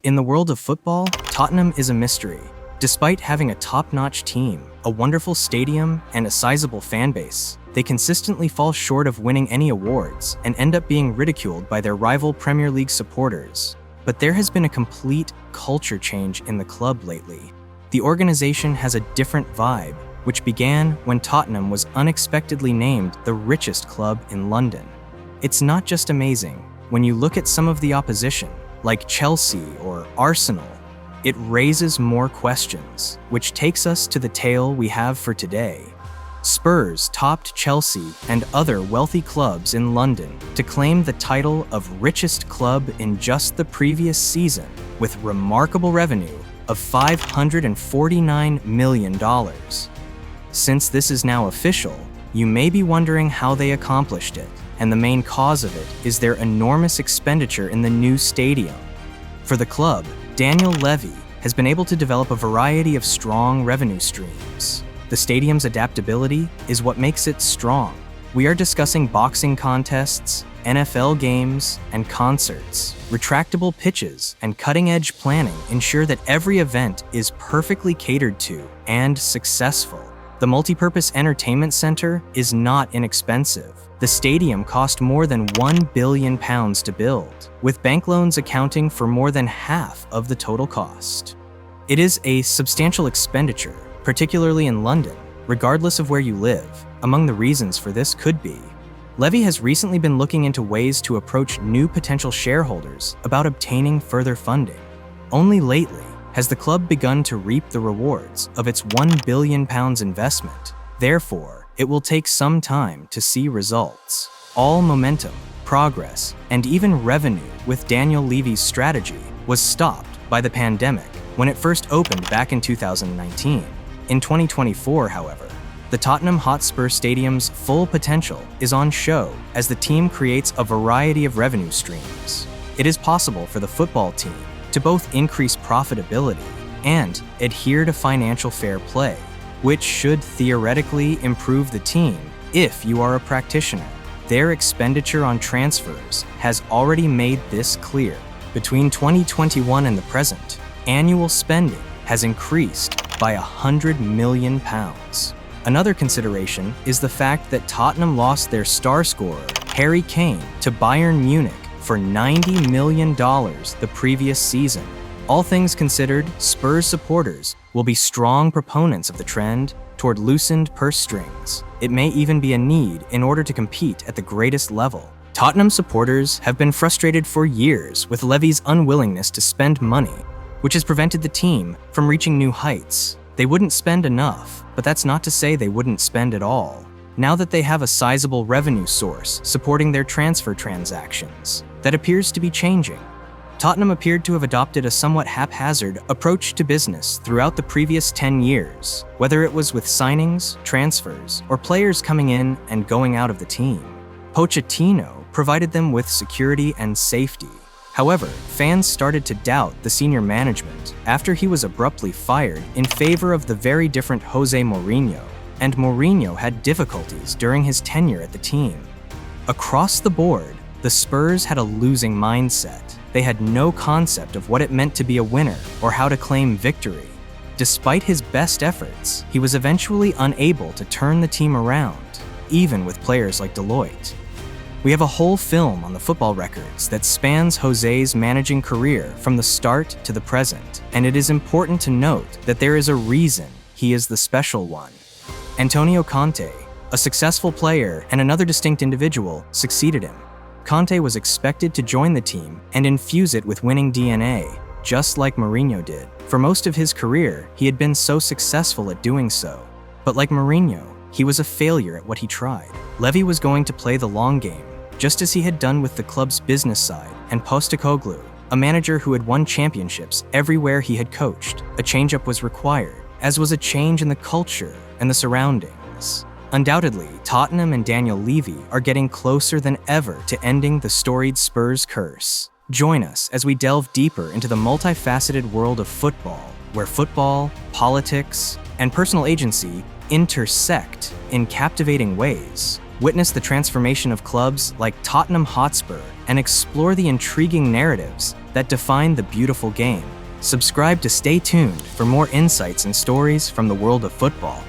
In the world of football, Tottenham is a mystery. Despite having a top-notch team, a wonderful stadium, and a sizable fan base, they consistently fall short of winning any awards and end up being ridiculed by their rival Premier League supporters. But there has been a complete culture change in the club lately. The organization has a different vibe, which began when Tottenham was unexpectedly named the richest club in London. It's not just amazing. When you look at some of the opposition, like Chelsea or Arsenal, it raises more questions, which takes us to the tale we have for today. Spurs topped Chelsea and other wealthy clubs in London to claim the title of richest club in just the previous season, with remarkable revenue of $549 million. Since this is now official, you may be wondering how they accomplished it, and the main cause of it is their enormous expenditure in the new stadium. For the club, Daniel Levy has been able to develop a variety of strong revenue streams. The stadium's adaptability is what makes it strong. We are discussing boxing contests, NFL games, and concerts. Retractable pitches and cutting-edge planning ensure that every event is perfectly catered to and successful. The multi-purpose entertainment center is not inexpensive. The stadium cost more than £1 billion to build, with bank loans accounting for more than half of the total cost. It is a substantial expenditure, particularly in London, regardless of where you live. Among the reasons for this could be, Levy has recently been looking into ways to approach new potential shareholders about obtaining further funding. Only lately has the club begun to reap the rewards of its £1 billion investment. Therefore, it will take some time to see results. All momentum, progress, and even revenue with Daniel Levy's strategy was stopped by the pandemic when it first opened back in 2019. In 2024, however, the Tottenham Hotspur Stadium's full potential is on show as the team creates a variety of revenue streams. It is possible for the football team to both increase profitability and adhere to financial fair play, which should theoretically improve the team if you are a practitioner. Their expenditure on transfers has already made this clear. Between 2021 and the present, annual spending has increased by £100 million. Another consideration is the fact that Tottenham lost their star scorer, Harry Kane, to Bayern Munich for $90 million the previous season. All things considered, Spurs supporters will be strong proponents of the trend toward loosened purse strings. It may even be a need in order to compete at the greatest level. Tottenham supporters have been frustrated for years with Levy's unwillingness to spend money, which has prevented the team from reaching new heights. They wouldn't spend enough, but that's not to say they wouldn't spend at all. Now that they have a sizable revenue source supporting their transfer transactions, that appears to be changing. Tottenham appeared to have adopted a somewhat haphazard approach to business throughout the previous 10 years, whether it was with signings, transfers, or players coming in and going out of the team. Pochettino provided them with security and safety. However, fans started to doubt the senior management after he was abruptly fired in favor of the very different Jose Mourinho, and Mourinho had difficulties during his tenure at the team. Across the board, the Spurs had a losing mindset. They had no concept of what it meant to be a winner or how to claim victory. Despite his best efforts, he was eventually unable to turn the team around, even with players like Deloitte. We have a whole film on the football records that spans Jose's managing career from the start to the present, and it is important to note that there is a reason he is the special one. Antonio Conte, a successful player and another distinct individual, succeeded him. Conte was expected to join the team and infuse it with winning DNA, just like Mourinho did. For most of his career, he had been so successful at doing so. But like Mourinho, he was a failure at what he tried. Levy was going to play the long game, just as he had done with the club's business side, and Postecoglou, a manager who had won championships everywhere he had coached. A change-up was required, as was a change in the culture and the surroundings. Undoubtedly, Tottenham and Daniel Levy are getting closer than ever to ending the storied Spurs curse. Join us as we delve deeper into the multifaceted world of football, where football, politics, and personal agency intersect in captivating ways. Witness the transformation of clubs like Tottenham Hotspur and explore the intriguing narratives that define the beautiful game. Subscribe to stay tuned for more insights and stories from the world of football.